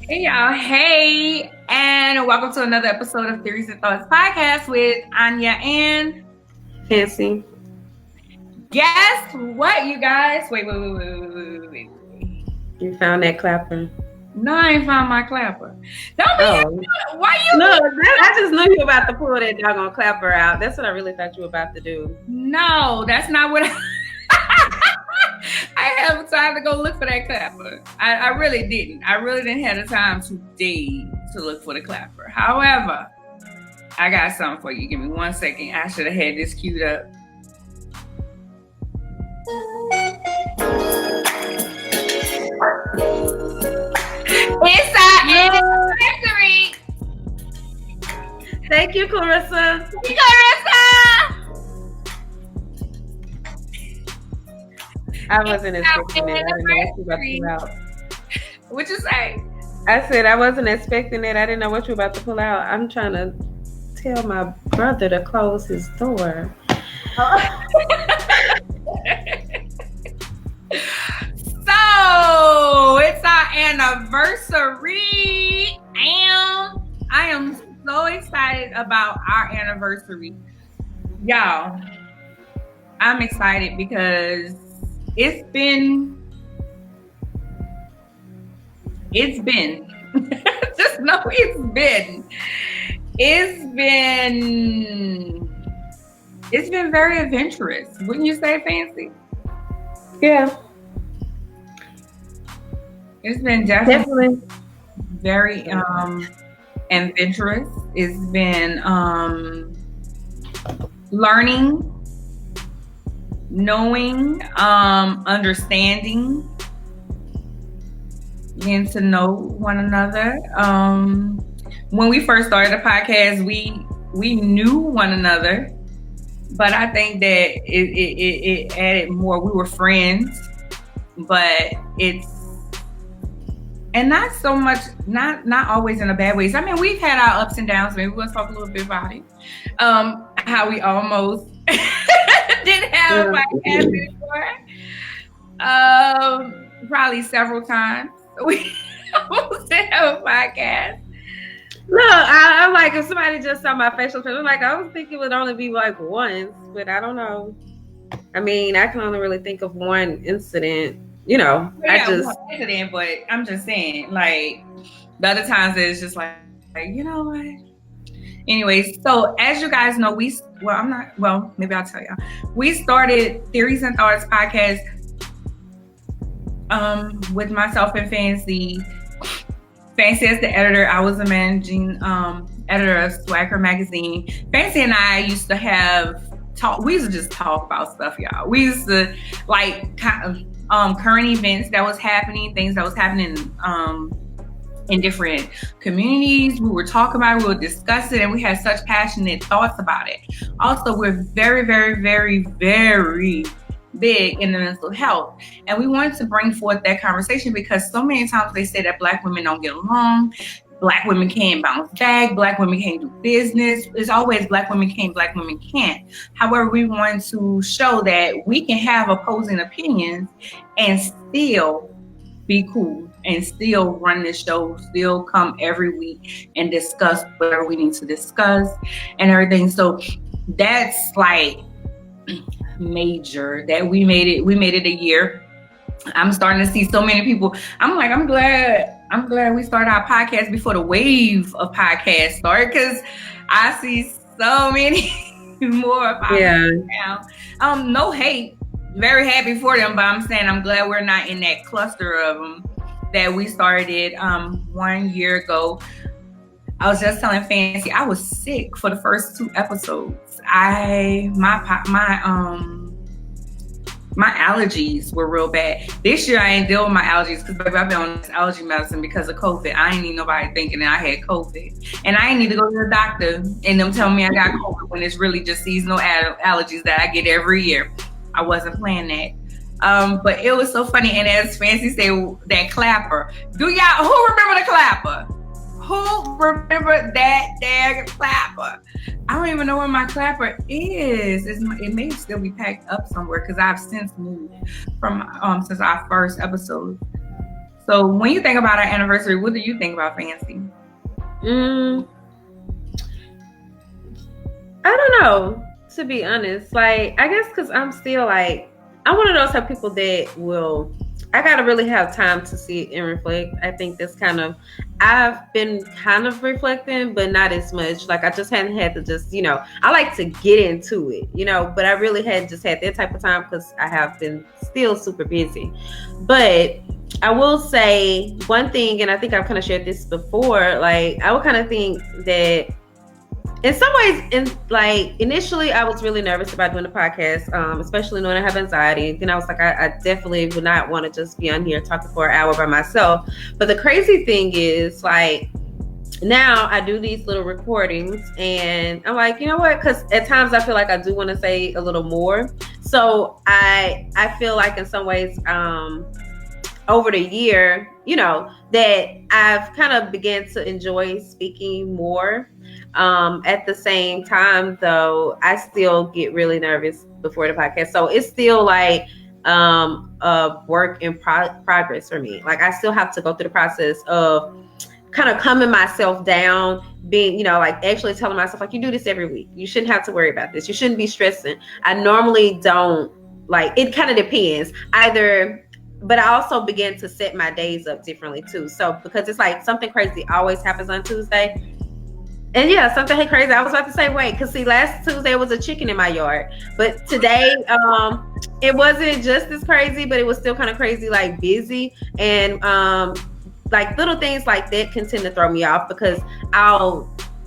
Hey y'all, hey, and welcome to another episode of Theories and Thoughts podcast with Arnya and Fancy. Guess what, you guys? Wait. You found that clapper. No, I ain't found my clapper. Don't be why you? No, I just knew you were about to pull that doggone clapper out. That's what I really thought you were about to do. No, that's not what I have time to go look for that clapper. I really didn't. I really didn't have the time today to look for the clapper. However, I got something for you. Give me 1 second. I should have had this queued up. It's our anniversary. Thank you, Clarissa. I wasn't expecting it. I didn't know what you were about to pull out. What'd you say? I said I wasn't expecting it. I didn't know what you were about to pull out. I'm trying to tell my brother to close his door. So it's our anniversary, and I am so excited about our anniversary, y'all. I'm excited because it's been just know it's been very adventurous, wouldn't you say, Fancy? Yeah, it's been definitely very adventurous. It's been learning, knowing, understanding, getting to know one another. When we first started the podcast, we knew one another, but I think that it added more. We were friends, but and not so much, not always in a bad way. I mean, we've had our ups and downs. Maybe we'll talk a little bit about it. How we almost didn't have a podcast before. Probably several times. We almost didn't have a podcast. Look, I'm like, if somebody just saw my facial expression, I'm like, I was thinking it would only be like once, but I don't know. I mean, I can only really think of one incident. You know, incident, but I'm just saying, like, the other times it's just like you know what? Anyways, so as you guys know, maybe I'll tell y'all. We started Theories and Thoughts podcast with myself and Fancy. Fancy as the editor, I was the managing editor of SwagHer Magazine. Fancy and I used to we used to just talk about stuff, y'all. We used to like current events that was happening, things that was happening in different communities. We would talk about it, we would discuss it, and we had such passionate thoughts about it. Also, we're very, very, very, very big in the mental health, and we wanted to bring forth that conversation because so many times they say that Black women don't get along, Black women can't bounce back, Black women can't do business. It's always Black women can't, Black women can't. However, we want to show that we can have opposing opinions and still be cool and still run this show, still come every week and discuss whatever we need to discuss and everything. So that's like major that we made it a year. I'm starting to see so many people. I'm glad we started our podcast before the wave of podcasts started, because I see so many more podcasts now. No hate, very happy for them, but I'm saying I'm glad we're not in that cluster of them that we started 1 year ago. I was just telling Fancy I was sick for the first 2 episodes. My allergies were real bad. This year I ain't deal with my allergies because baby, I've been on this allergy medicine because of COVID. I ain't need nobody thinking that I had COVID. And I ain't need to go to the doctor and them tell me I got COVID when it's really just seasonal allergies that I get every year. I wasn't playing that. But it was so funny. And as Fancy said, that clapper. Who remember the clapper? Who remember that dang clapper? I don't even know where my clapper is. It may still be packed up somewhere because I've since moved from since our first episode. So when you think about our anniversary, what do you think about Fancy? I don't know, to be honest. Like, I guess because I'm still like, I'm one of those type of people that will, I gotta really have time to see it and reflect. I think that's kind of, I've been kind of reflecting, but not as much. Like, I just hadn't had to just, I like to get into it, but I really hadn't just had that type of time because I have been still super busy. But I will say one thing, and I think I've kind of shared this before, like, I would kind of think that in some ways, initially I was really nervous about doing the podcast, especially knowing I have anxiety. Then I was like, I definitely would not want to just be on here talking for an hour by myself. But the crazy thing is, like, now I do these little recordings and I'm like, you know what? Because at times I feel like I do want to say a little more. So I feel like in some ways, over the year, that I've kind of began to enjoy speaking more. At the same time, though, I still get really nervous before the podcast. So it's still like a work in progress for me. Like, I still have to go through the process of kind of calming myself down, being, like actually telling myself, like, you do this every week. You shouldn't have to worry about this. You shouldn't be stressing. I normally don't, like, it kind of depends. But I also began to set my days up differently too. So because it's like something crazy always happens on Tuesday. And yeah, something crazy. I was about to say, wait, because see, last Tuesday was a chicken in my yard. But today, it wasn't just as crazy, but it was still kind of crazy, like busy. And like little things like that can tend to throw me off because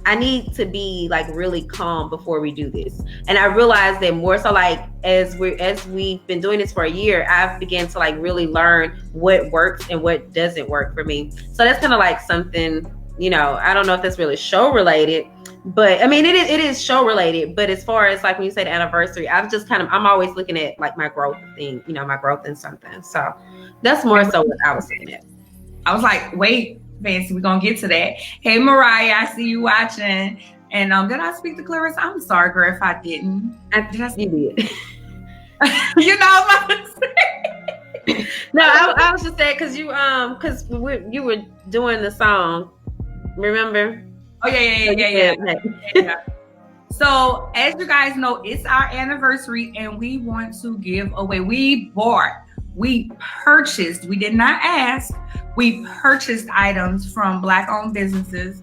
I need to be like really calm before we do this. And I realized that more so, like, as we've been doing this for a year, I've began to like really learn what works and what doesn't work for me. So that's kind of like something, I don't know if that's really show related, but I mean, it is show related. But as far as like when you say the anniversary, I'm always looking at like my growth thing, my growth in something. So that's more so what I was looking at. I was like, wait, Fancy, we're gonna get to that. Hey, Mariah, I see you watching. And did I speak to Clarissa? I'm sorry, girl, if I didn't. You did. No, I was just saying because you were doing the song. Remember? Oh yeah. So as you guys know, it's our anniversary, and we want to give away. We purchased. We did not ask. We purchased items from Black-owned businesses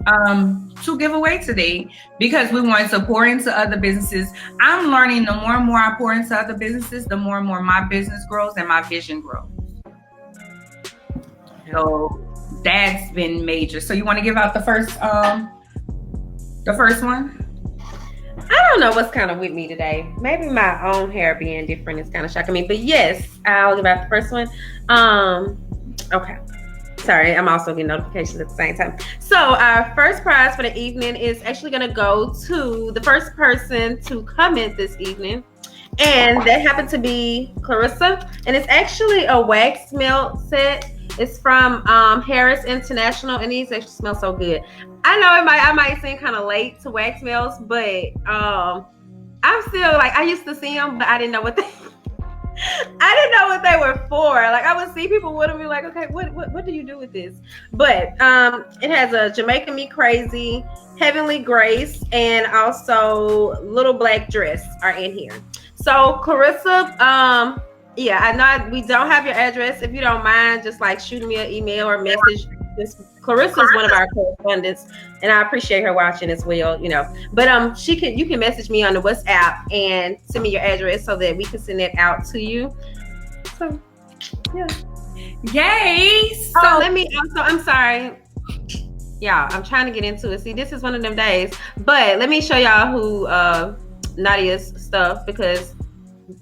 to give away today because we want to pour into other businesses. I'm learning the more and more I pour into other businesses, the more and more my business grows and my vision grows. So that's been major. So you want to give out the first one? I don't know what's kind of with me today. Maybe my own hair being different is kind of shocking me. But yes, I'll give out the first one. Okay. Sorry, I'm also getting notifications at the same time. So our first prize for the evening is actually going to go to the first person to comment this evening. And that happened to be Clarissa. And it's actually a wax melt set. It's from Harris International, and these actually smell so good. I know I might seem kind of late to wax melts, but I'm still like, I used to see them, but I didn't know what they were for. Like, I would see people with them and be like, okay, what do you do with this? But it has a Jamaica Me Crazy, Heavenly Grace, and also Little Black Dress are in here. So Clarissa, yeah, I know we don't have your address. If you don't mind, just like shooting me an email or message. Clarissa is one of our correspondents, and I appreciate her watching as well. But you can message me on the WhatsApp and send me your address so that we can send it out to you. So, yeah. Yay! So I'm sorry. Yeah, I'm trying to get into it. See, this is one of them days. But let me show y'all who Nadia's stuff, because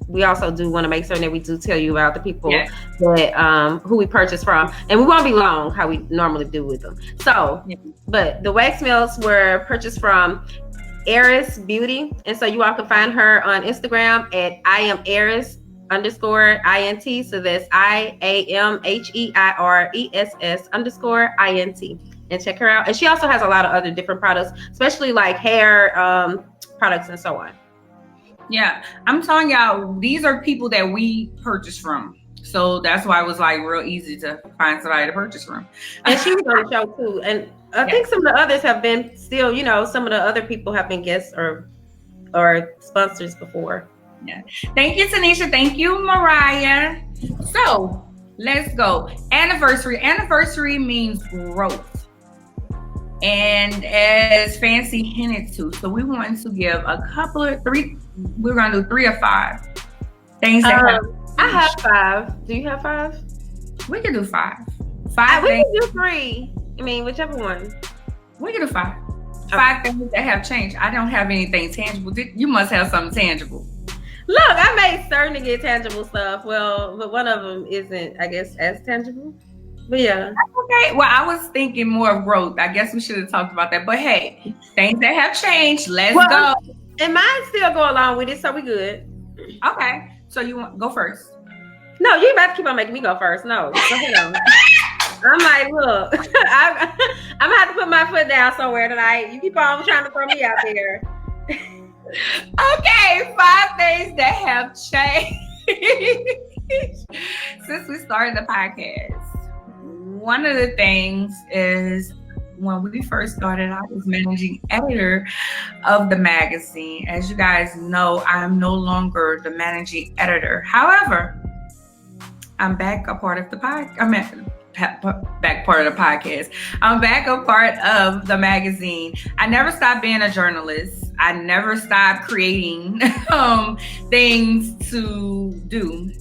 we also do want to make certain that we do tell you about the people that who we purchased from, and we won't be long how we normally do with them. So, but the wax melts were purchased from Eris Beauty, and so you all can find her on Instagram at @IamEris_INT. So that's IAMHEIRESS_INT, and check her out. And she also has a lot of other different products, especially like hair products and so on. Yeah, I'm telling y'all, these are people that we purchased from. So that's why it was like real easy to find somebody to purchase from. And she was on the show too. And I think some of the others have been still, you know, some of the other people have been guests or sponsors before. Yeah. Thank you, Tanisha. Thank you, Mariah. So let's go. Anniversary. Anniversary means growth. And as Fancy hinted to, so we want to give a couple of three. We're going to do 3 or 5 things that happen. I have 5. Do you have 5? We can do 5. 5 we things. can do 3. I mean, whichever one. We can do 5. 5 things that have changed. I don't have anything tangible. You must have something tangible. Look, I made certain to get tangible stuff. Well, but one of them isn't, I guess, as tangible. But yeah. Okay. Well, I was thinking more of growth. I guess we should have talked about that. But hey, things that have changed. Let's go. And mine still go along with it, so we good. Okay. So you want go first? No, you about to keep on making me go first. No, go ahead on. I'm like, look, I'm gonna have to put my foot down somewhere tonight. You keep on trying to throw me out there. Okay, 5 things that have changed since we started the podcast. One of the things is when we first started, I was managing editor of the magazine. As you guys know, I'm no longer the managing editor. However, I'm back a part of the podcast. Back part of the podcast. I'm back a part of the magazine. I never stopped being a journalist. I never stopped creating things to do,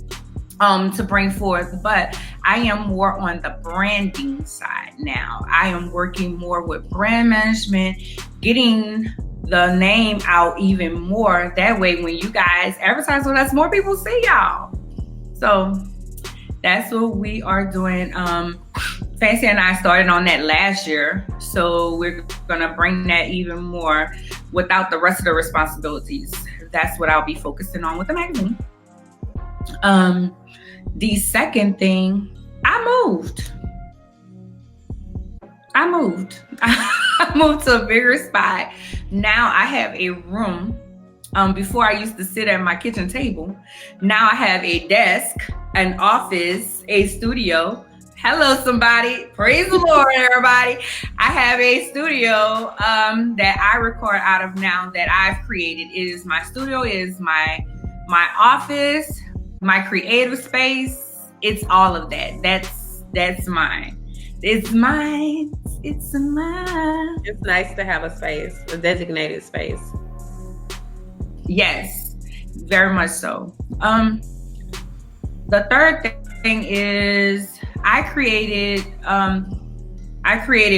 to bring forth, but I am more on the branding side now. I am working more with brand management, getting the name out even more. That way, when you guys advertise with us, more people see y'all. So that's what we are doing. Fancy and I started on that last year, so we're gonna bring that even more without the rest of the responsibilities. That's what I'll be focusing on with the magazine. The second thing, I moved. I moved to a bigger spot. Now I have a room. Before I used to sit at my kitchen table. Now I have a desk, an office, a studio. Hello, somebody. Praise the Lord, everybody. I have a studio that I record out of now that I've created. It is my studio, it is my office, my creative space. It's all of that. That's mine. It's mine. It's mine. It's nice to have a space, a designated space. Yes, very much so. The third thing is I created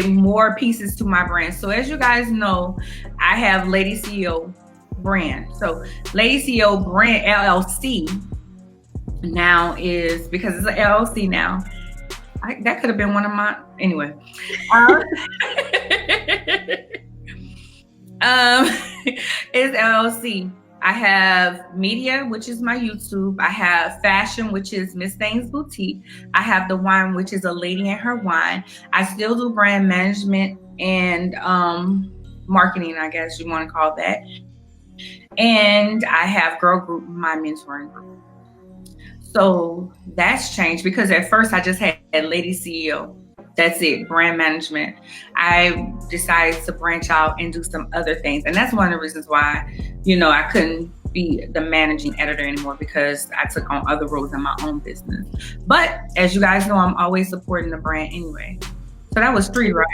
more pieces to my brand. So as you guys know, I have LadiCEO brand. So LadiCEO brand LLC now is, because it's an LLC now. That could have been one of my, anyway. It's LLC. I have media, which is my YouTube. I have fashion, which is Miss Thangz Boutique. I have the wine, which is a Ladi Her Wine. I still do brand management and marketing, I guess you want to call that. And I have Girl Group, my mentoring group. So that's changed because at first I just had LadiCEO. That's it, brand management. I decided to branch out and do some other things. And that's one of the reasons why, I couldn't be the managing editor anymore, because I took on other roles in my own business. But as you guys know, I'm always supporting the brand anyway. So that was 3, right?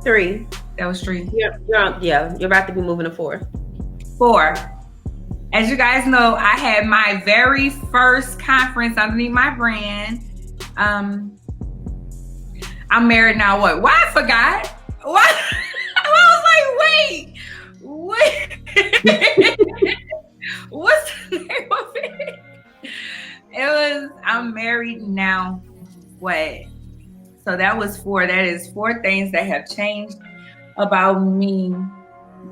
3. That was 3. You're about to be moving to 4. 4. As you guys know, I had my very first conference underneath my brand. I'm married now. What? Why I forgot? What? I was like, wait. What's the name of it? It was, I'm married now. What? So that was 4. That is 4 things that have changed about me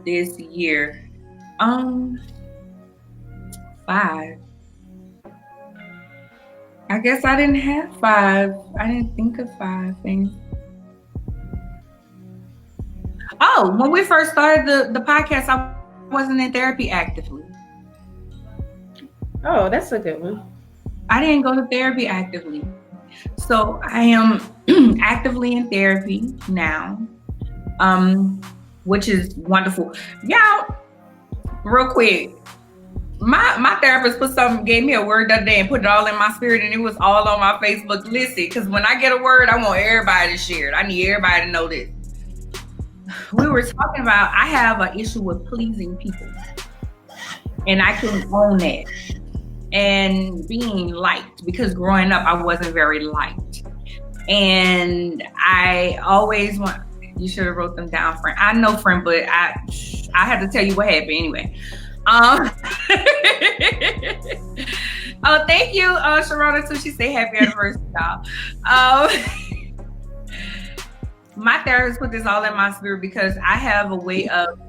this year. 5. I guess I didn't have 5. I didn't think of 5 things. Oh, when we first started the podcast, I wasn't in therapy actively. Oh, that's a good one. I didn't go to therapy actively. So I am actively in therapy now, which is wonderful. Y'all, real quick, my therapist gave me a word the other day and put it all in my spirit, and it was all on my Facebook. Listen, because when I get a word, I want everybody to share it. I need everybody to know this. We were talking about, I have an issue with pleasing people, and I can own that. And being liked, because growing up, I wasn't very liked. And I always want, you should have wrote them down, friend. I know, friend, but I have to tell you what happened anyway. Oh, thank you, Sharona, too. She said happy anniversary, y'all. My therapist put this all in my spirit because I have a way of,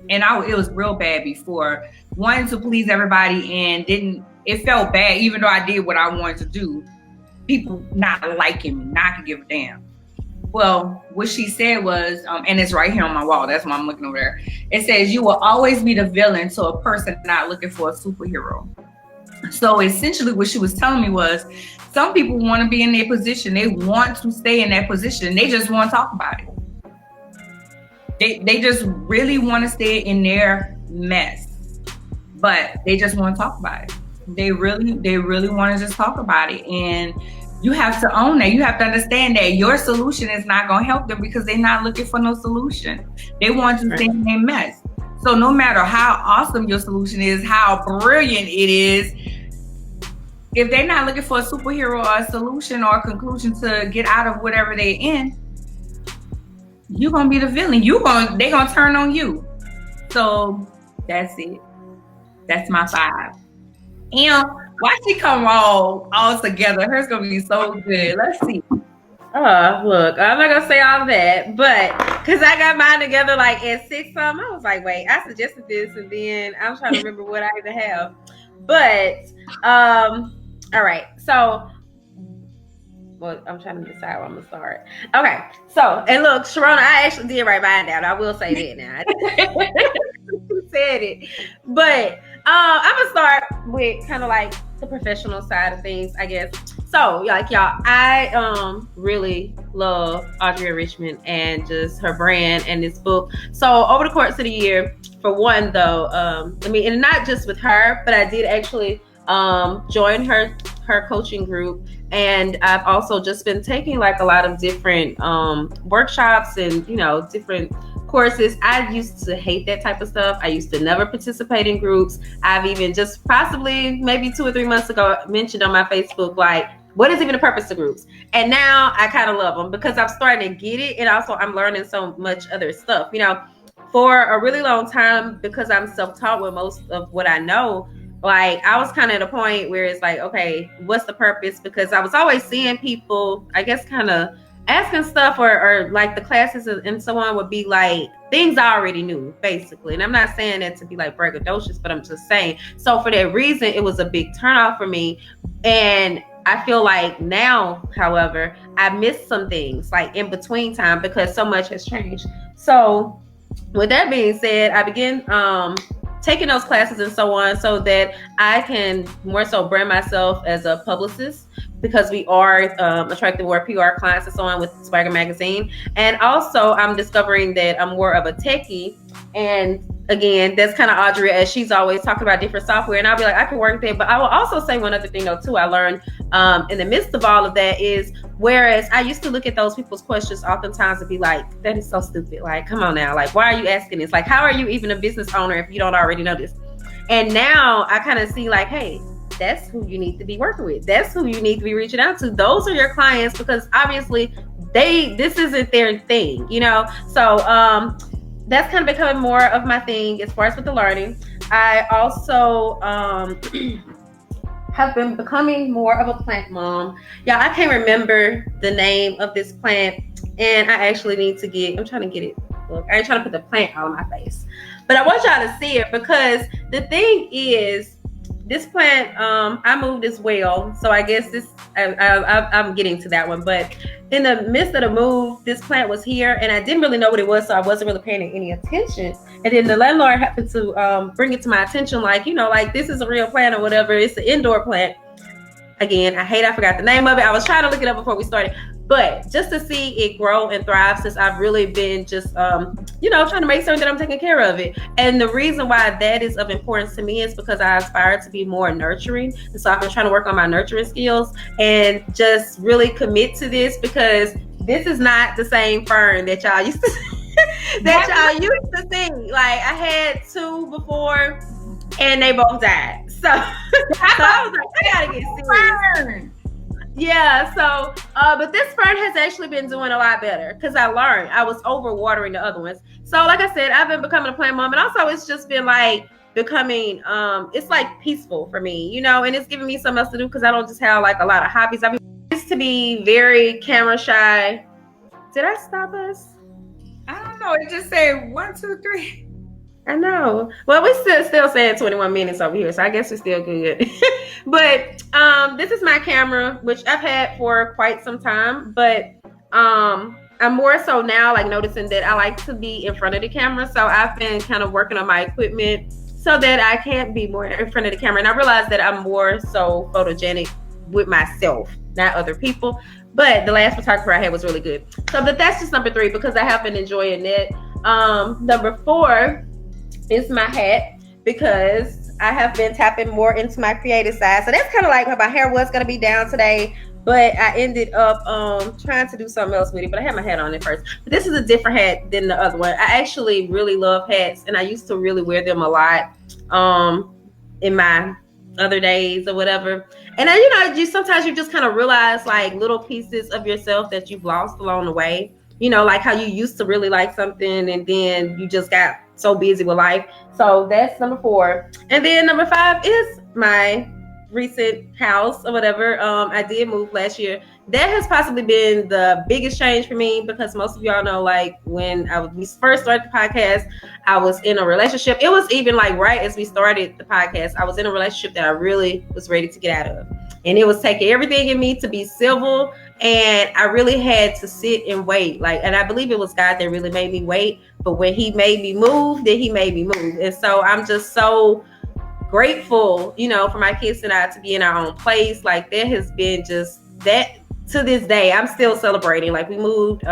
and it was real bad before, wanting to please everybody, and it felt bad, even though I did what I wanted to do. People not liking me, not to give a damn. Well, what she said was, and it's right here on my wall, that's why I'm looking over there. It says, you will always be the villain to a person not looking for a superhero. So essentially what she was telling me was, some people want to be in their position. They want to stay in that position. They just want to talk about it. They just really want to stay in their mess, but they just want to talk about it. They really want to just talk about it. And you have to own that. You have to understand that your solution is not going to help them because they're not looking for no solution. They want to stay in their mess. So no matter how awesome your solution is, how brilliant it is, if they're not looking for a superhero or a solution or a conclusion to get out of whatever they're in, you're going to be the villain. They're going to turn on you. So that's it. That's my 5. And why she come all together? Hers gonna be so good. Let's see. Look, I'm not gonna say all of that, but because I got mine together like at 6 something, I was like, wait, I suggested this, and then I'm trying to remember what I even have. But all right, so well, I'm trying to decide where I'm gonna start. Okay, so and look, Sharona, I actually did write mine down. I will say that now. Said it, but I'm gonna start with kind of like the professional side of things, I guess. So like y'all, I really love Audrey Richmond and just her brand and this book. So over the course of the year, for one though, and not just with her, but I did actually join her coaching group, and I've also just been taking like a lot of different workshops and different courses. I used to hate that type of stuff. I used to never participate in groups. I've even just possibly maybe 2 or 3 months ago mentioned on my Facebook, like, what is even the purpose of groups? And now I kind of love them because I'm starting to get it. And also I'm learning so much other stuff, for a really long time, because I'm self-taught with most of what I know. Like I was kind of at a point where it's like, okay, what's the purpose? Because I was always seeing people, I guess, kind of asking stuff or like the classes and so on would be like things I already knew, basically. And I'm not saying that to be like braggadocious, but I'm just saying. So for that reason, it was a big turnoff for me. And I feel like now, however, I missed some things like in between time because so much has changed. So with that being said, I began taking those classes and so on so that I can more so brand myself as a publicist, because we are attracting more PR clients and so on with SwagHer Magazine. And also I'm discovering that I'm more of a techie. And again, that's kind of Audrey, as she's always talking about different software. And I'll be like, I can work there. But I will also say one other thing though, too, I learned in the midst of all of that is, whereas I used to look at those people's questions oftentimes and be like, that is so stupid. Like, come on now. Like, why are you asking this? Like, how are you even a business owner if you don't already know this? And now I kind of see like, hey, that's who you need to be working with. That's who you need to be reaching out to. Those are your clients, because obviously this isn't their thing, So that's kind of becoming more of my thing as far as with the learning. I also have been becoming more of a plant mom. Yeah, I can't remember the name of this plant, and I actually need to I'm trying to get it. Look, I ain't trying to put the plant on my face, but I want y'all to see it, because the thing is, this plant, I moved as well. So I guess I'm getting to that one. But in the midst of the move, this plant was here and I didn't really know what it was. So I wasn't really paying any attention. And then the landlord happened to bring it to my attention, like, like this is a real plant or whatever. It's an indoor plant. Again, I forgot the name of it. I was trying to look it up before we started, but just to see it grow and thrive since I've really been just, trying to make certain that I'm taking care of it. And the reason why that is of importance to me is because I aspire to be more nurturing. And so I've been trying to work on my nurturing skills and just really commit to this, because this is not the same fern that y'all used to see. Like, I had 2 before and they both died. So I was like, I gotta get serious. Yeah, so but this fern has actually been doing a lot better because I learned I was overwatering the other ones. So like I said, I've been becoming a plant mom, and also it's just been like becoming it's like peaceful for me, and it's giving me something else to do because I don't just have like a lot of hobbies. I used to be very camera shy. Did I stop us? I don't know. It just said 1, 2, 3. I know. Well, we still saying 21 minutes over here, so I guess we're still good. But this is my camera, which I've had for quite some time. But I'm more so now like noticing that I like to be in front of the camera. So I've been kind of working on my equipment so that I can be more in front of the camera. And I realized that I'm more so photogenic with myself, not other people. But the last photographer I had was really good. So that's just number 3 because I have been enjoying it. Number 4 is my hat, because I have been tapping more into my creative side. So that's kind of like my hair was going to be down today, but I ended up trying to do something else with it. But I had my hat on it first. But this is a different hat than the other one. I actually really love hats, and I used to really wear them a lot in my other days or whatever. And then, sometimes you just kind of realize like little pieces of yourself that you've lost along the way. Like how you used to really like something and then you just got so busy with life. So that's number 4. And then number 5 is my recent house or whatever. I did move last year. That has possibly been the biggest change for me, because most of y'all know, like when we first started the podcast, I was in a relationship. It was even like right as we started the podcast, I was in a relationship that I really was ready to get out of. And it was taking everything in me to be civil. And I really had to sit and wait. And I believe it was God that really made me wait. But when he made me move, then he made me move. And so I'm just so grateful, for my kids and I to be in our own place. Like, there has been just that to this day. I'm still celebrating. Like, we moved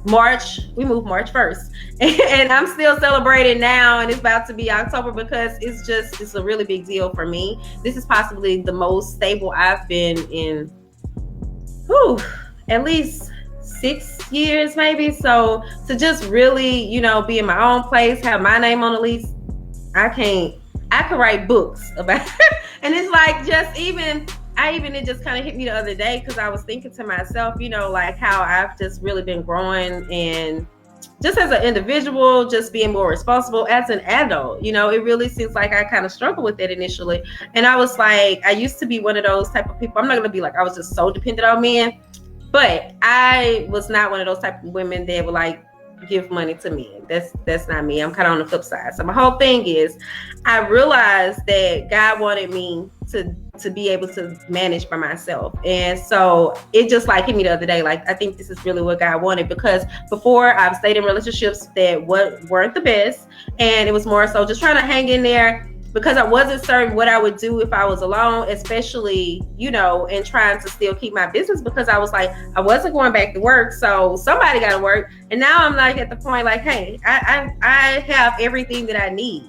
March 1st. And I'm still celebrating now, and it's about to be October, because it's a really big deal for me. This is possibly the most stable I've been in at least 6 years maybe. So to just really, be in my own place, have my name on the lease, I could write books about it. And it's like it just kind of hit me the other day, because I was thinking to myself, like how I've just really been growing, and just as an individual, just being more responsible as an adult. It really seems like I kind of struggled with it initially. And I was like, I used to be one of those type of people. I'm not going to be like, I was just so dependent on men, but I was not one of those type of women that would like give money to men. That's not me. I'm kind of on the flip side. So my whole thing is, I realized that God wanted me to be able to manage by myself. And so it just like hit me the other day. Like, I think this is really what God wanted, because before I've stayed in relationships that weren't the best. And it was more so just trying to hang in there, because I wasn't certain what I would do if I was alone, especially, and trying to still keep my business, because I was like, I wasn't going back to work. So somebody got to work. And now I'm like at the point like, hey, I have everything that I need.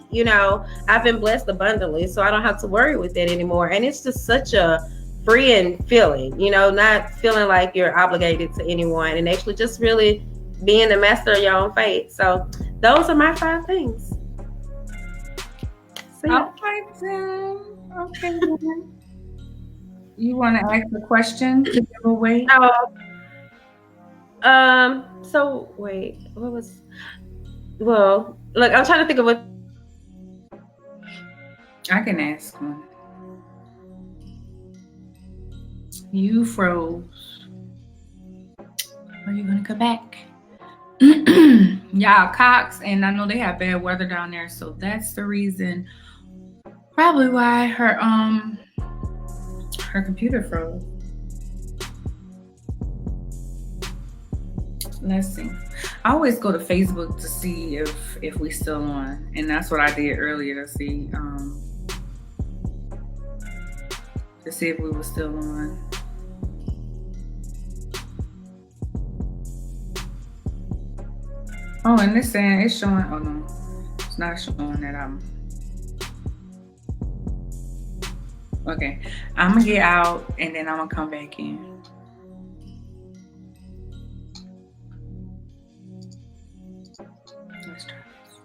I've been blessed abundantly, so I don't have to worry with that anymore. And it's just such a freeing feeling, not feeling like you're obligated to anyone, and actually just really being the master of your own fate. So those are my 5 things. So, yeah. Okay. You want to ask a question to give away? So wait, what was? Well, look, I'm trying to think of what. I can ask one. You froze. Are you gonna come back? Y'all, Cox, and I know they have bad weather down there, so that's the reason. Probably why her computer froze. Let's see. I always go to Facebook to see if we still on, and that's what I did earlier to see to see if we were still on. Oh, and this saying it's showing. Oh no, it's not showing that I'm. Okay, I'm gonna get out and then I'm gonna come back in. Let's try this.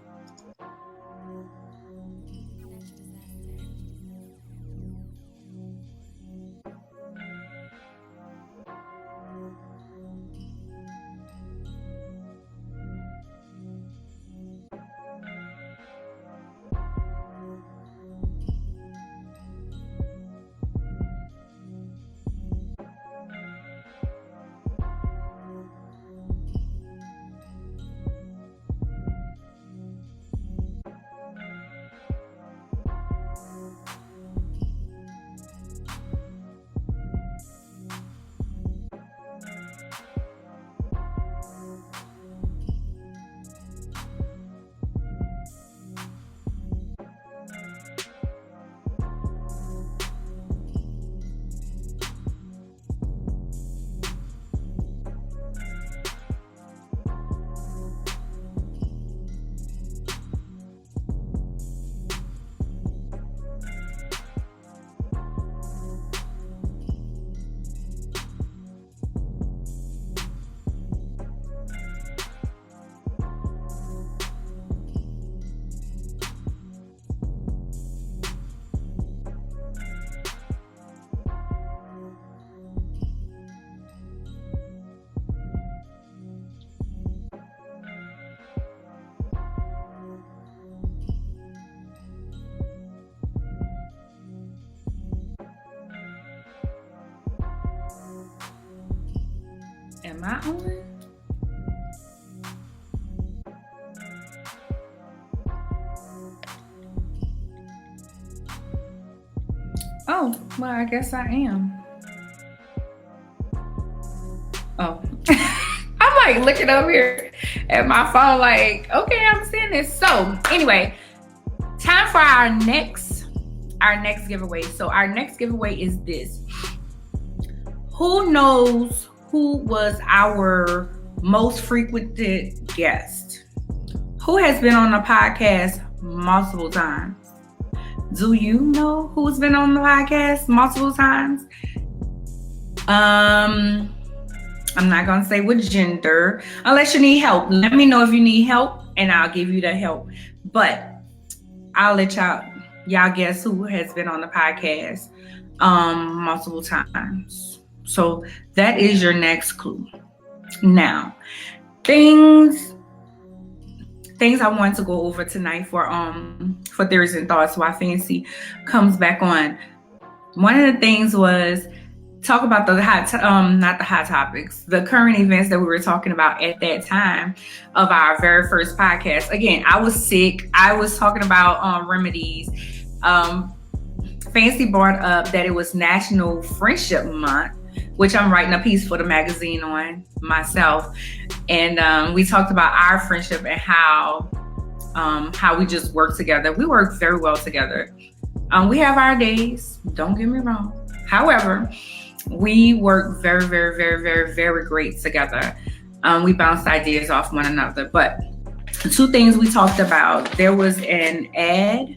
Am I on? Oh, well, I guess I am. Oh, I'm like looking over here at my phone like, okay, I'm seeing this. So anyway, time for our next giveaway. So our next giveaway is this. Who knows who was our most frequented guest? Who has been on the podcast multiple times? Do you know who's been on the podcast multiple times? I'm not gonna say what gender, unless you need help. Let me know if you need help and I'll give you the help. But I'll let y'all guess who has been on the podcast multiple times. So that is your next clue. Now, things I want to go over tonight for Theories and Thoughts while Fancy comes back on. One of the things was talk about the not the hot topics, the current events that we were talking about at that time of our very first podcast. Again, I was sick. I was talking about remedies. Fancy brought up that it was National Friendship Month, which I'm writing a piece for the magazine on myself. And we talked about our friendship and how we just work together. We work very well together. We have our days, don't get me wrong. However, we work very, very, very, very, very great together. We bounce ideas off one another. But two things we talked about. There was an ad.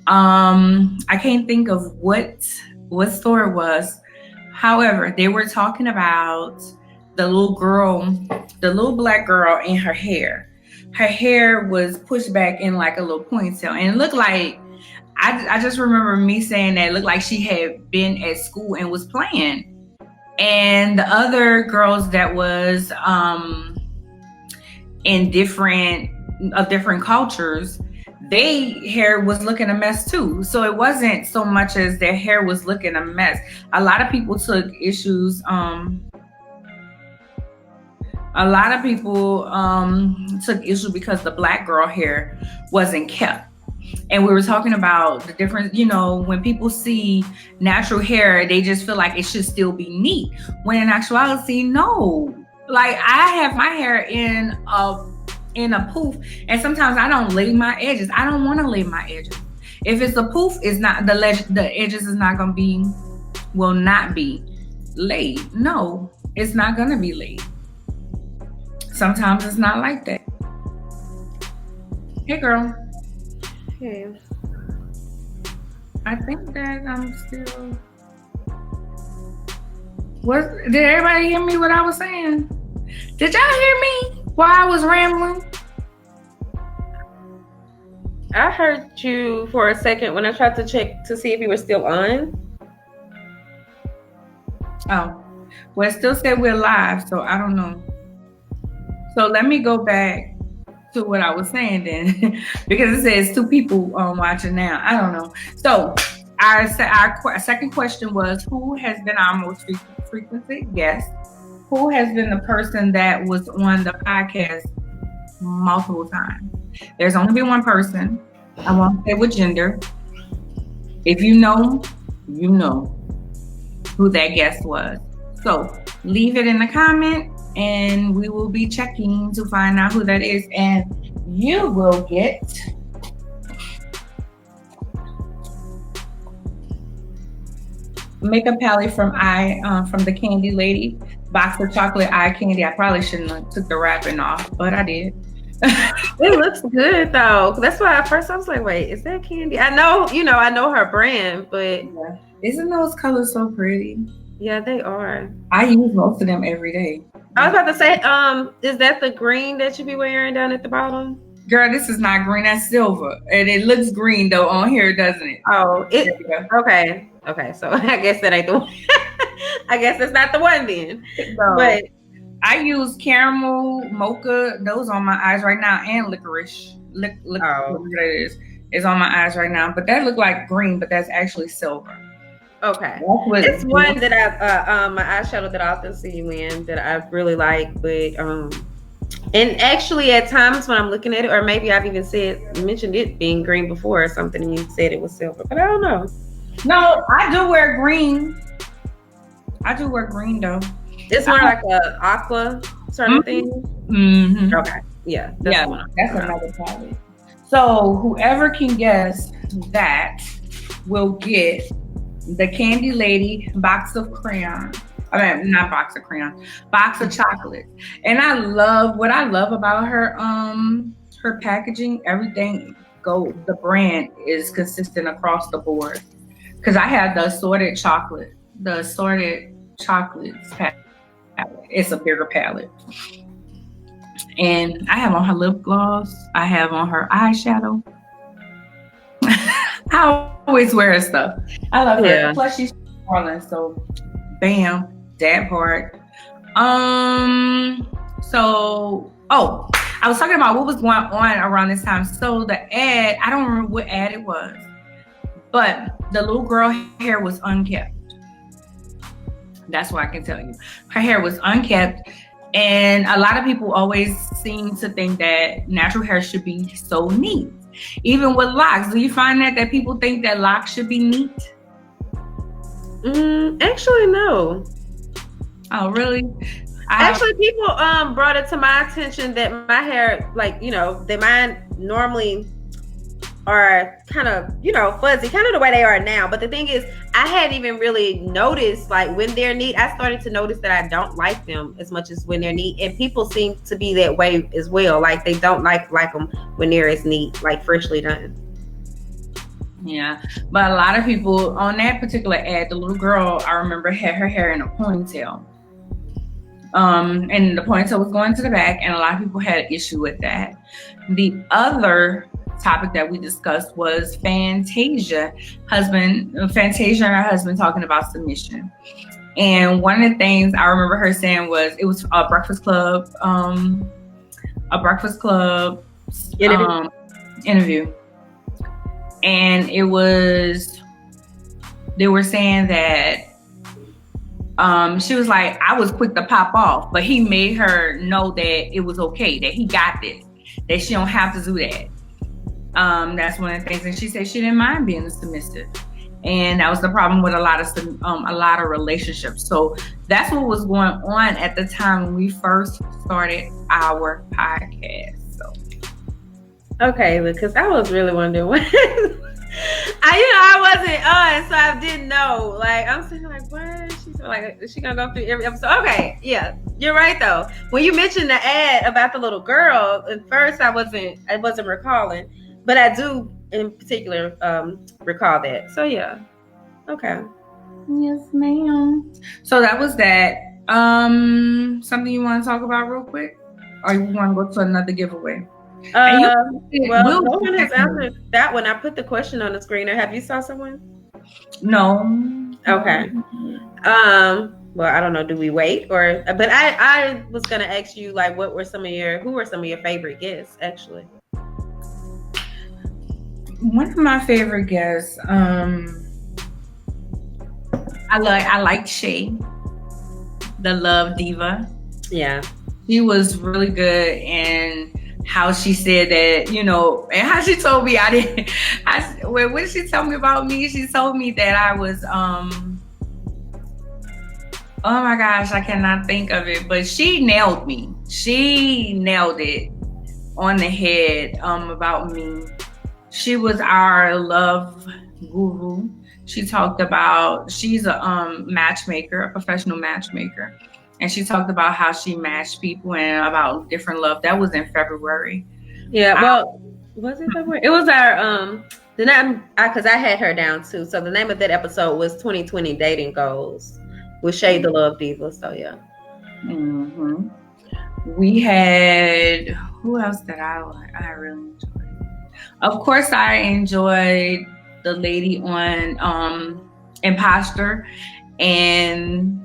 I can't think of what store it was. However, they were talking about the little black girl and her hair. Her hair was pushed back in like a little ponytail. And it looked like, I just remember me saying that it looked like she had been at school and was playing. And the other girls that was in different cultures, their hair was looking a mess too. So it wasn't so much as their hair was looking a mess. A lot of people took issues. Took issue because the black girl hair wasn't kept. And we were talking about the difference, when people see natural hair, they just feel like it should still be neat. When in actuality, no. Like I have my hair in a poof, and sometimes I don't lay my edges. I don't want to lay my edges. If it's a poof, it's not the edges is not gonna be will not be laid. No, it's not going to be laid. Sometimes it's not like that. Hey, girl. Hey. I think that I'm still... Did everybody hear me what I was saying? Did y'all hear me while I was rambling? I heard you for a second when I tried to check to see if you were still on. Oh, well, it still said we're live, so I don't know. So let me go back to what I was saying then, because it says 2 people watching now. I don't know. So our second question was, who has been our most frequented guest? Who has been the person that was on the podcast multiple times? There's only been one person. I won't say what gender. If you know, you know who that guest was. So leave it in the comment and we will be checking to find out who that is. And you will get makeup palette from the Candy Lady, box of chocolate eye candy. I probably shouldn't have took the wrapping off, but I did. It looks good though. That's why at first I was like, wait, is that Candy? I know her brand, but yeah. Isn't those colors so pretty? Yeah, they are. I use most of them every day. I was about to say, is that the green that you be wearing down at the bottom? Girl, this is not green, that's silver. And it looks green though on here, doesn't it? Oh, okay. Okay, so I guess that ain't the one. I guess it's not the one then. No. But I use caramel, mocha, those on my eyes right now, and licorice. Look what that is. It's on my eyes right now. But that look like green, but that's actually silver. Okay. It's one that I my eyeshadow that I often see you in that I really like, but and actually at times when I'm looking at it, or maybe I've even mentioned it being green before or something, and you said it was silver, but I don't know. No, I do wear green. I do wear green though. It's more like a aqua sort of thing. Mm-hmm. Okay. Yeah. That's another palette. So whoever can guess that will get the Candy Lady box of crayons. I mean, not box of crayons, box of chocolates. And what I love about her packaging, everything the brand is consistent across the board. Because I have the assorted chocolates palette. It's a bigger palette. And I have on her lip gloss. I have on her eyeshadow. I always wear her stuff. I love her. Plus she's darling, so bam, that part. So I was talking about what was going on around this time. So the ad, I don't remember what ad it was, but the little girl hair was unkept. That's what I can tell you. Her hair was unkept. And a lot of people always seem to think that natural hair should be so neat. Even with locks. Do you find that people think that locks should be neat? Actually, no. Oh, really? Actually, people brought it to my attention that my hair, that mine normally are kind of, fuzzy, kind of the way they are now. But the thing is, I hadn't even really noticed, when they're neat. I started to notice that I don't like them as much as when they're neat. And people seem to be that way as well. They don't like them when they're as neat, freshly done. Yeah, but a lot of people on that particular ad, the little girl, I remember, had her hair in a ponytail. And the ponytail was going to the back, and a lot of people had an issue with that. The other topic that we discussed was Fantasia and her husband talking about submission. And one of the things I remember her saying was, it was a Breakfast Club interview. And they were saying that she was like, I was quick to pop off, but he made her know that it was okay, that he got this, that she don't have to do that. That's one of the things. And she said she didn't mind being submissive. And that was the problem with a lot of relationships. So that's what was going on at the time when we first started our podcast. So. Okay, because I was really wondering I wasn't on, so I didn't know. Like, I'm sitting like, what? She's like, is she gonna go through every episode? Okay, yeah, you're right though. When you mentioned the ad about the little girl, at first I wasn't recalling, but I do in particular recall that. So yeah, okay. Yes, ma'am. So that was that. Something you want to talk about real quick, or you want to go to another giveaway? Well, no one has answered that one. I put the question on the screen. Have you saw someone? No. Okay. Well, I don't know. Do we wait or? But I was gonna ask you like, who were some of your favorite guests actually? One of my favorite guests. I like Shay, the Love Diva. Yeah. She was really good in how she said that, and how she told me what did she tell me about me? She told me that I was, oh my gosh, I cannot think of it, but she nailed me. She nailed it on the head about me. She was our love guru. She talked about, she's a matchmaker, a professional matchmaker. And she talked about how she matched people and about different love. That was in February. Yeah, well, was it February? It was our the name, because I had her down too. So the name of that episode was 2020 Dating Goals with Shay the Love Diva. So yeah. Mm-hmm. We had, who else did I like? I really enjoyed. Of course, I enjoyed the lady on Imposter and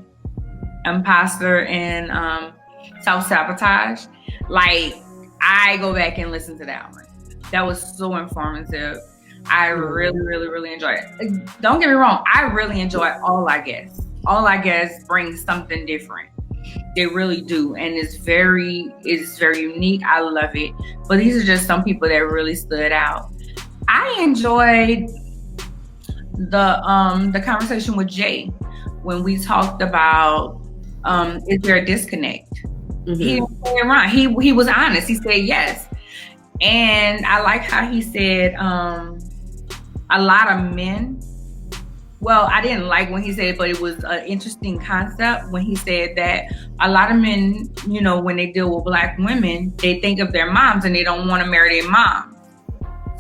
Self-Sabotage. Like, I go back and listen to that one. That was so informative. I really, really, really enjoyed it. Don't get me wrong, I really enjoy all our guests. All our guests bring something different. They really do. And it's very unique. I love it. But these are just some people that really stood out. I enjoyed the conversation with Jay when we talked about is there a disconnect? Mm-hmm. He didn't say it wrong. He was honest. He said yes. And I like how he said a lot of men. Well, I didn't like when he said it, but it was an interesting concept when he said that a lot of men, when they deal with Black women, they think of their moms and they don't want to marry their mom.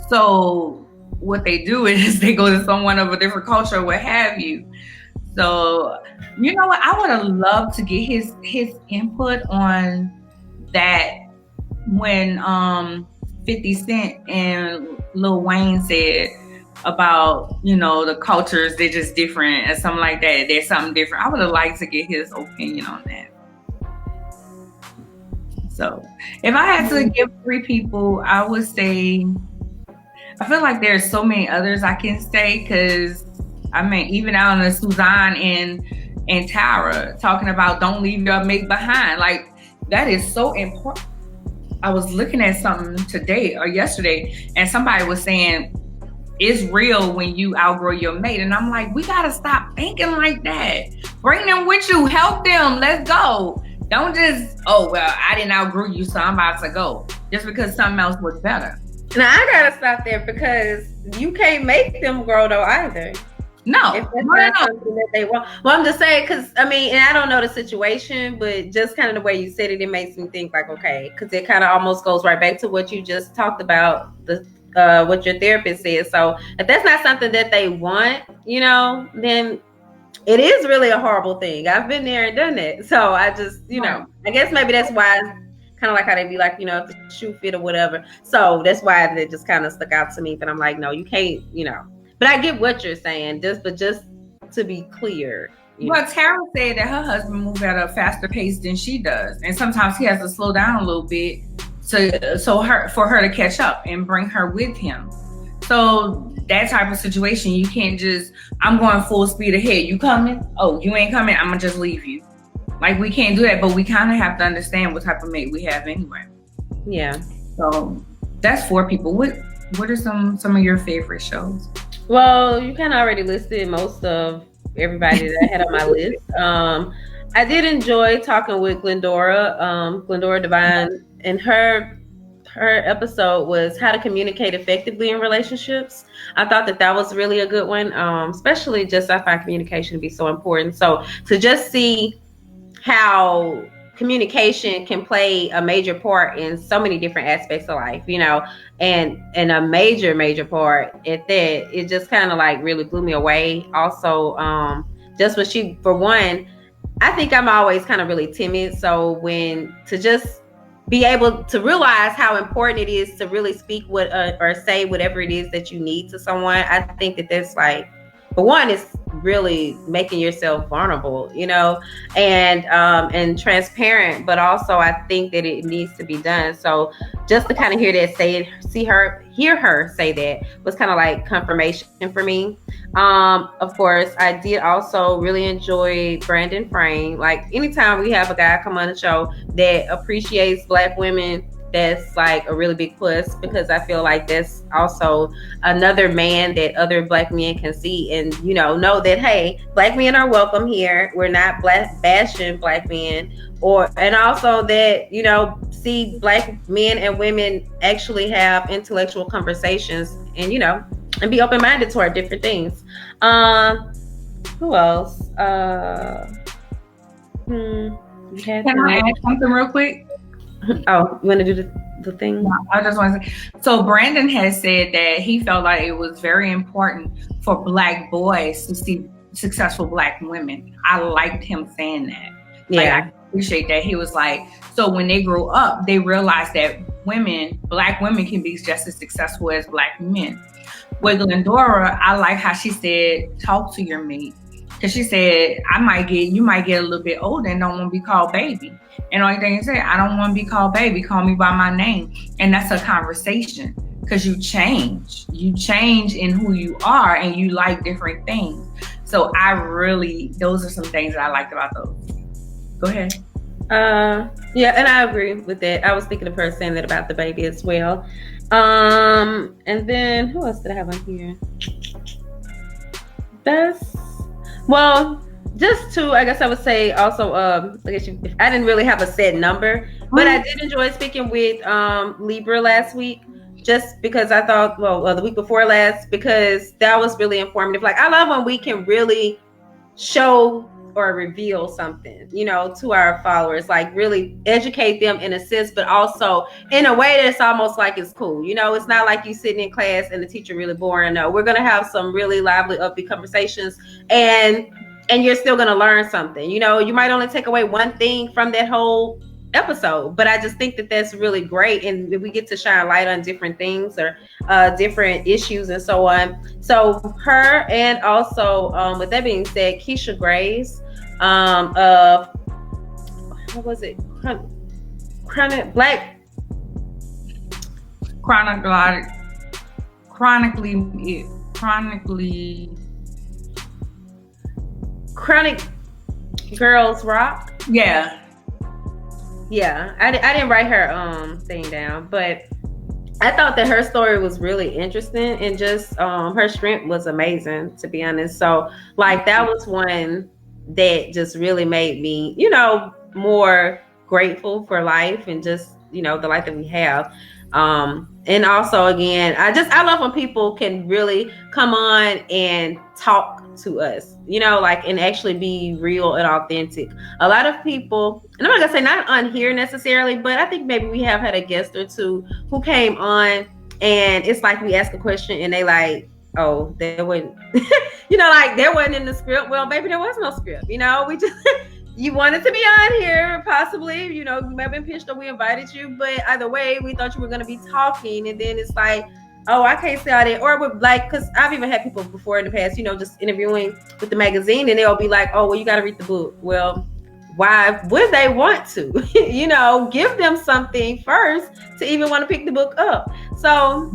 So what they do is they go to someone of a different culture or what have you. So, you know what? I would have loved to get his input on that when 50 Cent and Lil Wayne said about, the cultures, they're just different and something like that. There's something different. I would have liked to get his opinion on that. So if I had to give 3 people, I would say, I feel like there's so many others I can say because even out on the Suzanne and Tara talking about don't leave your mate behind. Like, that is so important. I was looking at something today or yesterday and somebody was saying it's real when you outgrow your mate. And I'm like, we got to stop thinking like that. Bring them with you. Help them. Let's go. Don't just, I didn't outgrow you, so I'm about to go. Just because something else was better. Now, I got to stop there because you can't make them grow though either. No. If that's not something that they want. Well, I'm just saying, because, and I don't know the situation, but just kind of the way you said it, it makes me think like, okay, because it kind of almost goes right back to what you just talked about, what your therapist said. So if that's not something that they want, then it is really a horrible thing. I've been there and done that. So I just, I guess maybe that's why, kind of like how they be like, if the shoe fit or whatever. So that's why it just kind of stuck out to me. But I'm like, no, you can't, But I get what you're saying, just to be clear. Well, Tara said that her husband moves at a faster pace than she does. And sometimes he has to slow down a little bit for her to catch up and bring her with him. So that type of situation, you can't just, I'm going full speed ahead. You coming? Oh, you ain't coming? I'm going to just leave you. Like, we can't do that, but we kind of have to understand what type of mate we have anyway. Yeah. So that's 4 people. What are some of your favorite shows? Well, you kind of already listed most of everybody that I had on my list. I did enjoy talking with Glendora Divine, and her her episode was how to communicate effectively in relationships. I thought that was really a good one, especially just I find communication to be so important. So to just see how communication can play a major part in so many different aspects of life, and a major part at that, it just kind of like really blew me away. Also, just when she, for one, I think I'm always kind of really timid. So when to just be able to realize how important it is to really speak or say whatever it is that you need to someone, I think that's like, for one, it's really making yourself vulnerable, and transparent, but also I think that it needs to be done. So just to kind of hear that hear her say that was kind of like confirmation for me. Of course, I did also really enjoy Brandon Frame. Like anytime we have a guy come on the show that appreciates Black women, that's like a really big plus, because I feel like that's also another man that other Black men can see and, know that, hey, Black men are welcome here. We're not bashing Black men, and also that, see Black men and women actually have intellectual conversations and, and be open-minded toward different things. Who else? Can I add something real quick? Oh, you want to do the thing? No, I just want to say, so Brandon has said that he felt like it was very important for Black boys to see successful Black women. I liked him saying that. Yeah. I appreciate that. He was like, so when they grow up, they realize that Black women can be just as successful as Black men. With Glendora, I like how she said, talk to your mate. Because she said, you might get a little bit older and don't want to be called baby. And the only thing you say, I don't want to be called baby. Call me by my name. And that's a conversation, because you change. You change in who you are, and you like different things. So those are some things that I liked about those. Go ahead. Yeah, and I agree with that. I was thinking of her saying that about the baby as well. And then who else did I have on here? Just two, I guess I would say also, I didn't really have a set number, but I did enjoy speaking with Libra last week, just because I thought, the week before last, because that was really informative. Like, I love when we can really show or reveal something, to our followers, like really educate them in a sense, but also in a way that's almost like it's cool. It's not like you sitting in class and the teacher really boring. No, we're going to have some really lively, upbeat conversations, and you're still going to learn something. You might only take away one thing from that whole episode, but I just think that that's really great, and we get to shine light on different things or different issues and so on. So her, and also with that being said, Keisha Graves of what was it, Chronic Girls Rock. Yeah, I didn't write her thing down, but I thought that her story was really interesting, and just her strength was amazing, to be honest. So like that was one that just really made me, more grateful for life and just, the life that we have. And also, again, I love when people can really come on and talk to us, and actually be real and authentic. A lot of people, and I'm not gonna say not on here necessarily, but I think maybe we have had a guest or two who came on, and it's like we ask a question and they like, oh, there wasn't, like there wasn't in the script. Well, maybe there was no script. We just you wanted to be on here, possibly. You may have been pitched or we invited you, but either way, we thought you were going to be talking, and then it's like, oh, I can't say all that. Or with because I've even had people before in the past, just interviewing with the magazine, and they'll be like, oh, well, you got to read the book. Well, why would they want to? Give them something first to even want to pick the book up. So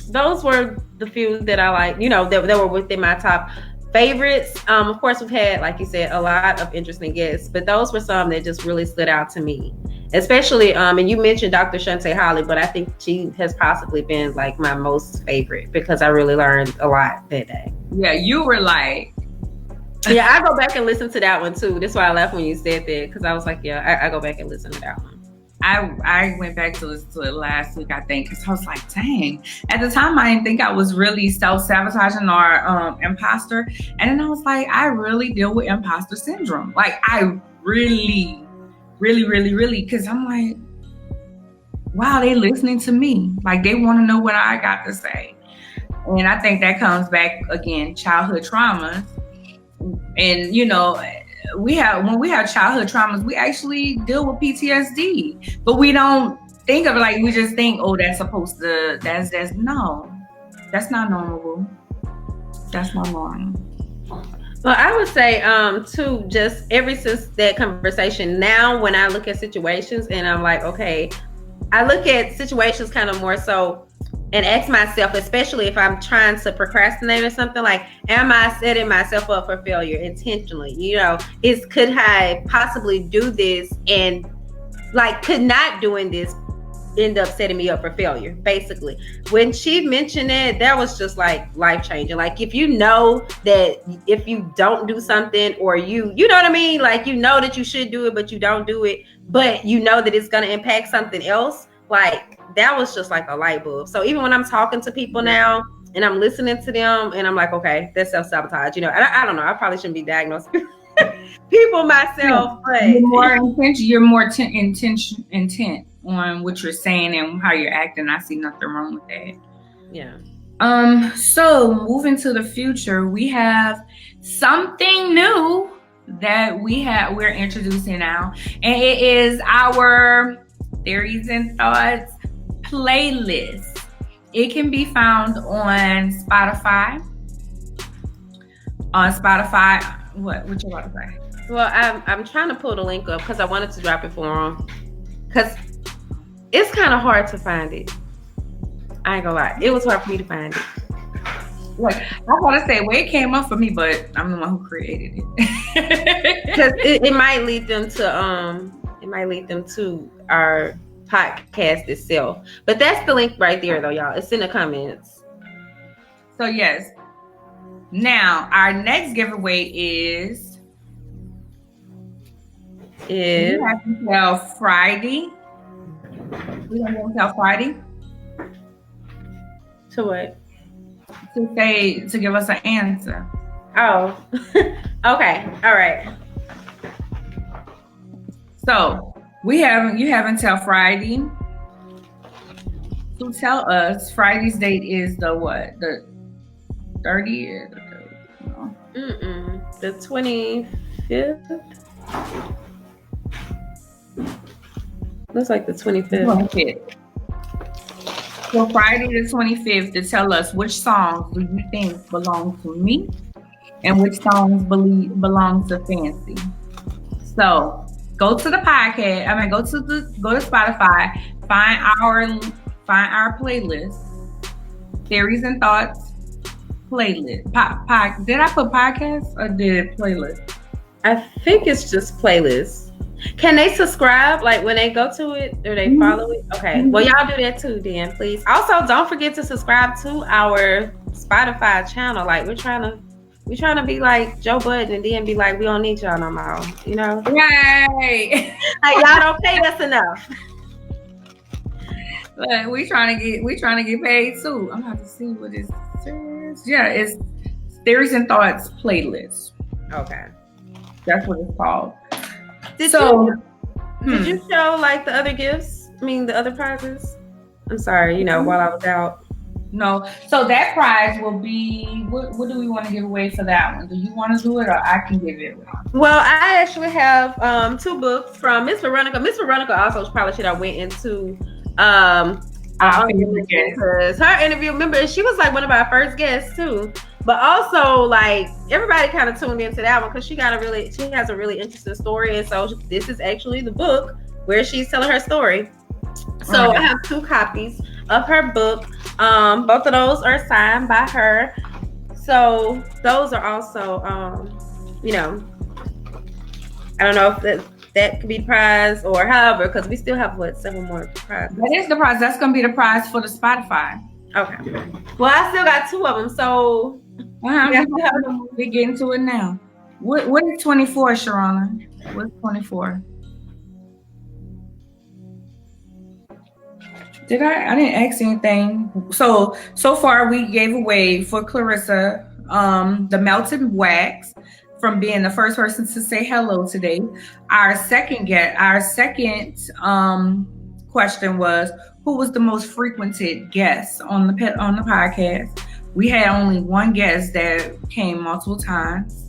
those were the few that I like, that were within my top favorites. Of course, we've had, like you said, a lot of interesting guests, but those were some that just really stood out to me. Especially, and you mentioned Dr. Shante Holly, but I think she has possibly been like my most favorite, because I really learned a lot that day. Yeah, you were like... Yeah, I go back and listen to that one too. That's why I laughed when you said that, because I was like, yeah, I go back and listen to that one. I went back to listen to it last week, I think, because I was like, dang. At the time, I didn't think I was really self-sabotaging or imposter. And then I was like, I really deal with imposter syndrome. Like, I really, because I'm like, wow, they listening to me. Like, they want to know what I got to say. And I think that comes back, again, childhood traumas. And, you know, when we have childhood traumas, we actually deal with PTSD, but we don't think of it like, we just think, oh, that's no, that's not normal. That's not normal. Well, I would say, too, just ever since that conversation, now when I look at situations and I'm like, okay, I look at situations kind of more so and ask myself, especially if I'm trying to procrastinate or something, like, am I setting myself up for failure intentionally? You know, could I possibly do this, and like, could not doing this end up setting me up for failure? Basically, when she mentioned it, that was just like life changing. Like, if you know that if you don't do something, or you know what I mean, like, you know that you should do it but you don't do it, but you know that it's going to impact something else, like, that was just like a light bulb. So even when I'm talking to people now and I'm listening to them and I'm like, okay, that's self-sabotage, you know. I don't know, I probably shouldn't be diagnosed people myself, but you're more intent on what you're saying and how you're acting. I see nothing wrong with that. Yeah. So moving to the future, we have something new that we're introducing now, and it is our Theories and Thoughts playlist. It can be found on Spotify. What you about to say? Well, I'm trying to pull the link up because I wanted to drop it for them, because it's kind of hard to find it. I ain't gonna lie, it was hard for me to find it. Like, I want to say where it came up for me, but I'm the one who created it. Because it might lead them to our podcast itself. But that's the link right there, though, y'all. It's in the comments. So yes. Now our next giveaway is we have until Friday. We have until Friday. To what? To give us an answer. Oh. Okay. All right. So you have until Friday to tell us. Friday's date is the what? The 30th? No. The 25th? Looks like the 25th. So Friday the 25th to tell us which songs do you think belong to me and which songs belong to Fancy. So go to the podcast. I mean, go to Spotify. Find our playlist. Theories and Thoughts playlist. Did I put podcast or did playlist? I think it's just playlist. Can they subscribe, like, when they go to it, or they follow it? Okay. Well, y'all do that too, then, please. Also, don't forget to subscribe to our Spotify channel. Like, we're trying to be like Joe Budden and then be like, we don't need y'all no more, you know? Right. Like, y'all don't pay us enough. But we trying to get paid too. I'm about to see what it says. Yeah, it's Theories and Thoughts playlist. Okay. That's what it's called. Did you show like the other gifts? I mean, the other prizes? I'm sorry, while I was out. No. So that prize will be, what do we want to give away for that one? Do you want to do it, or I can give it? Well, I actually have 2 books from Miss Veronica. Miss Veronica also probably should have went into our interview, because her interview, remember, she was like one of our first guests too. But also, like, everybody kind of tuned into that one because she has a really interesting story. And so this is actually the book where she's telling her story. So I have 2 copies of her book. Both of those are signed by her. So those are also, I don't know if that could be the prize or however, because we still have several more prizes. That is the prize. That's going to be the prize for the Spotify. Okay. Well, I still got 2 of them. So we get into it now. What is 24, Sharona? What's 24? Did I? I didn't ask anything. So far we gave away for Clarissa the melted wax from being the first person to say hello today. Our second question was, who was the most frequented guest on the podcast? We had only one guest that came multiple times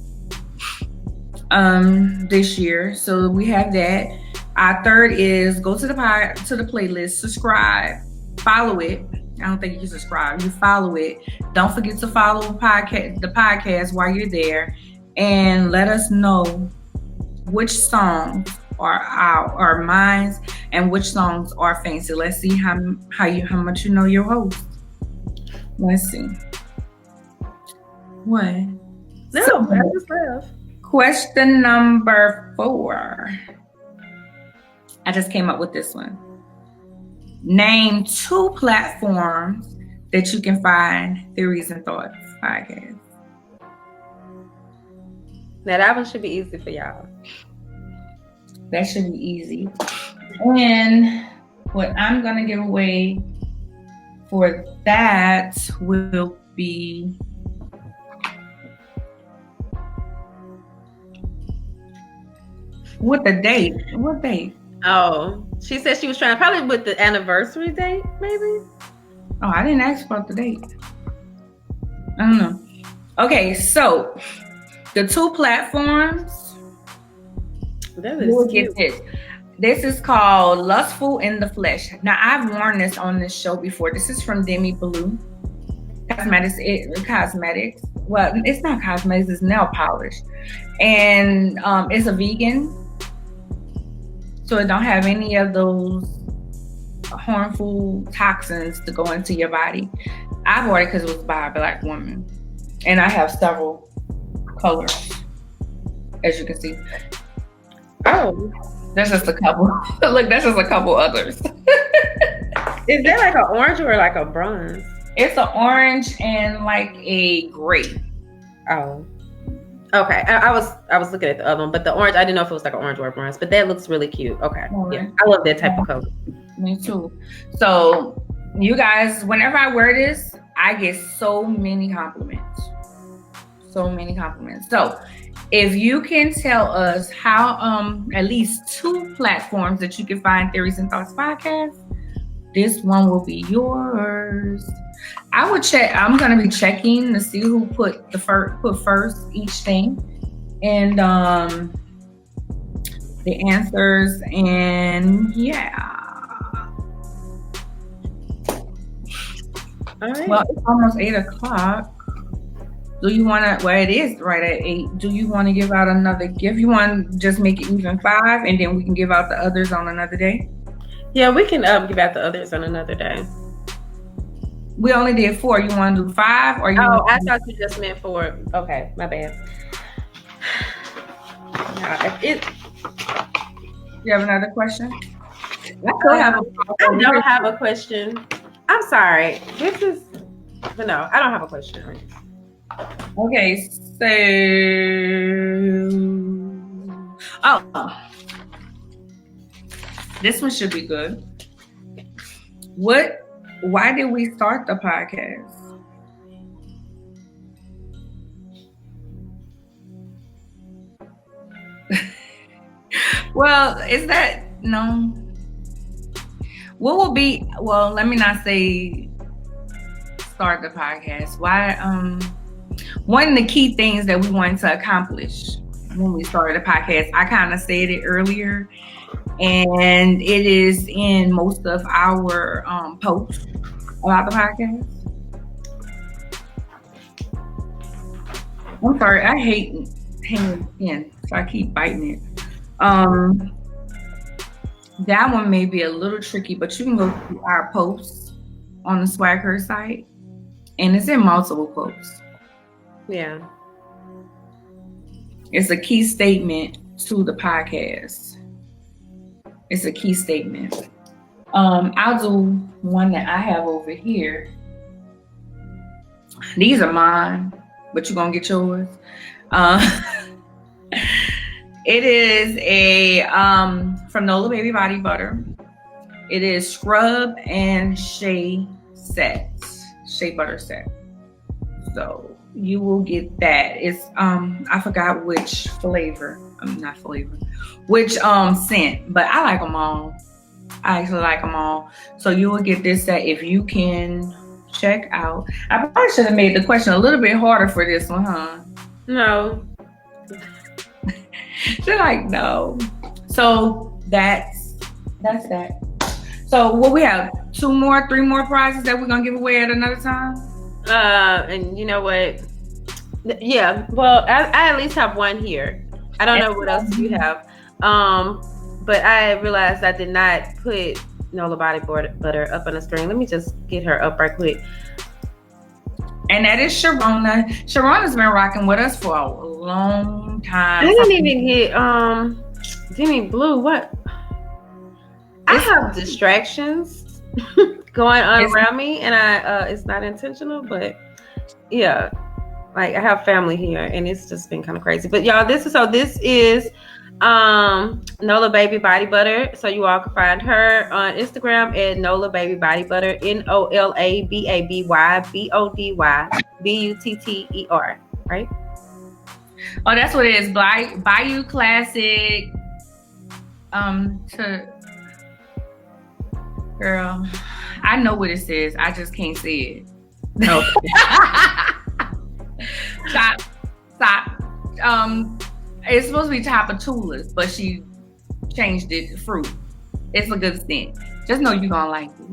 this year, so we have that. Our third is go to the playlist, subscribe, follow it. I don't think you can subscribe. You follow it. Don't forget to follow the podcast while you're there, and let us know which songs are mine and which songs are Fancy. Let's see how much you know your host. Let's see. What? No, So, I just left. question number 4. I just came up with this one. Name 2 platforms that you can find Theories and Thoughts podcast. Now that one should be easy for y'all. That should be easy. And what I'm going to give away for that will be what date? Oh, she said she was trying probably with the anniversary date, maybe. Oh, I didn't ask about the date. I don't know. Okay, so the 2 platforms. That is cute. This is called Lustful in the Flesh. Now, I've worn this on this show before. This is from Demi Blue Cosmetics. Well, it's not cosmetics, it's nail polish. And it's a vegan. So it don't have any of those harmful toxins to go into your body. I bought it because it was by a Black woman. And I have several colors, as you can see. Oh. There's just a couple. Look, that's just a couple others. Is that like an orange or like a bronze? It's an orange and like a gray. Oh. Okay. I was looking at the other one, but the orange, I didn't know if it was like an orange or a bronze, but that looks really cute. Okay. Yeah. I love that type of color. Me too. So you guys, whenever I wear this, I get so many compliments. So if you can tell us how at least 2 platforms that you can find Theories and Thoughts podcast, this one will be yours. I would check. I'm gonna be checking to see who put first each thing, and the answers, and yeah. All right. Well, it's almost 8:00. Do you want to? Well, it is right at 8. Do you want to give out another gift? You want to just make it even 5, and then we can give out the others on another day? Yeah, we can give out the others on another day. We only did 4. You want to do 5, or you? Oh, I thought you just meant 4. Okay, my bad. You have another question? I don't have a question. I'm sorry. But no, I don't have a question. Okay, so this one should be good. Why did we start the podcast? Well, is that no? What will be? Well, let me not say start the podcast. Why? One of the key things that we wanted to accomplish when we started the podcast, I kind of said it earlier, and it is in most of our posts about the podcast. I'm sorry, I hate hanging in, so I keep biting it. That one may be a little tricky, but you can go to our posts on the SwagHer site, and it's in multiple posts. Yeah. It's a key statement to the podcast. It's a key statement. I'll do one that I have over here. These are mine, but you're gonna get yours. It is a from Nola Baby Body Butter. It is scrub and shea butter set. So you will get that. It's I forgot which flavor. Not flavor. Which scent, but I like them all. I actually like them all. So you will get this set if you can check out. I probably should have made the question a little bit harder for this one, huh? No. She's like, no. So that's that. So what we have 3 more prizes that we're gonna give away at another time. And you know what? Yeah. Well, I at least have one here. I don't know what else you have. But I realized I did not put Nola body butter up on the screen. Let me just get her up right quick. And that is Sharona. Sharona's been rocking with us for a long time. I didn't even get Demi Blue. What? I have distractions going on around me, and it's not intentional, but yeah, like I have family here, and it's just been kind of crazy. But y'all, this is Nola Baby Body Butter. So you all can find her on Instagram at Nola Baby Body Butter, NOLABABYBODYBUTTER, right? Oh, that's what it is. Bayou Classic. Girl, I know what it says. I just can't say it. No. Stop. It's supposed to be Tapatulas, but she changed it to fruit. It's a good scent. Just know you're gonna like it.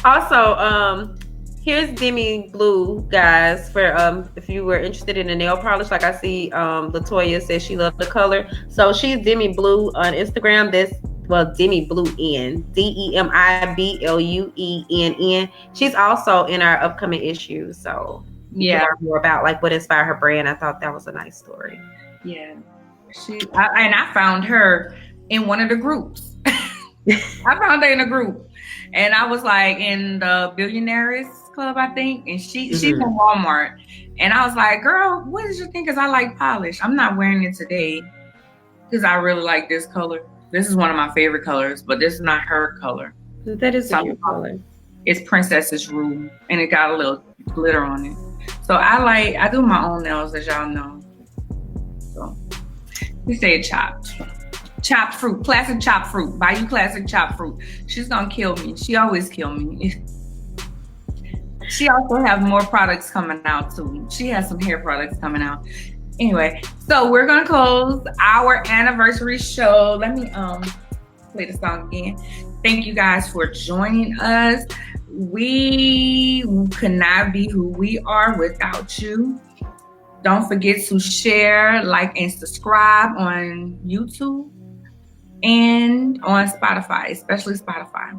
Also, here's Demi Blue, guys, for if you were interested in a nail polish. Like I see Latoya says she loved the color. So she's Demi Blue on Instagram. Demi Blue N, DEMIBLUENN. She's also in our upcoming issue. So yeah, learn more about like what inspired her brand. I thought that was a nice story. Yeah, I found her in one of the groups. I found her in a group, and I was like in the Billionaires Club, I think, and she's in Walmart, and I was like, "Girl, what did you think?" Because I like polish. I'm not wearing it today because I really like this color. This is one of my favorite colors, but this is not her color. That is a cute color. It's Princess's Rue, and it got a little glitter on it. So I do my own nails, as y'all know. So we say chopped fruit, classic chopped fruit, Bayou Classic chopped fruit. She's gonna kill me. She always kill me. She also have more products coming out too. She has some hair products coming out. Anyway, so we're gonna close our anniversary show. Let me play the song again. Thank you guys for joining us. We could not be who we are without you. Don't forget to share, like, and subscribe on YouTube and on Spotify, especially Spotify.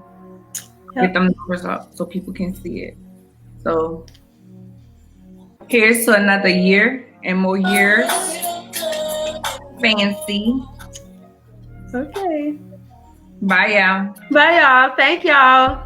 Get them numbers up so people can see it. So here's to another year and more years. Fancy. Okay. Bye, y'all. Bye, y'all. Thank y'all.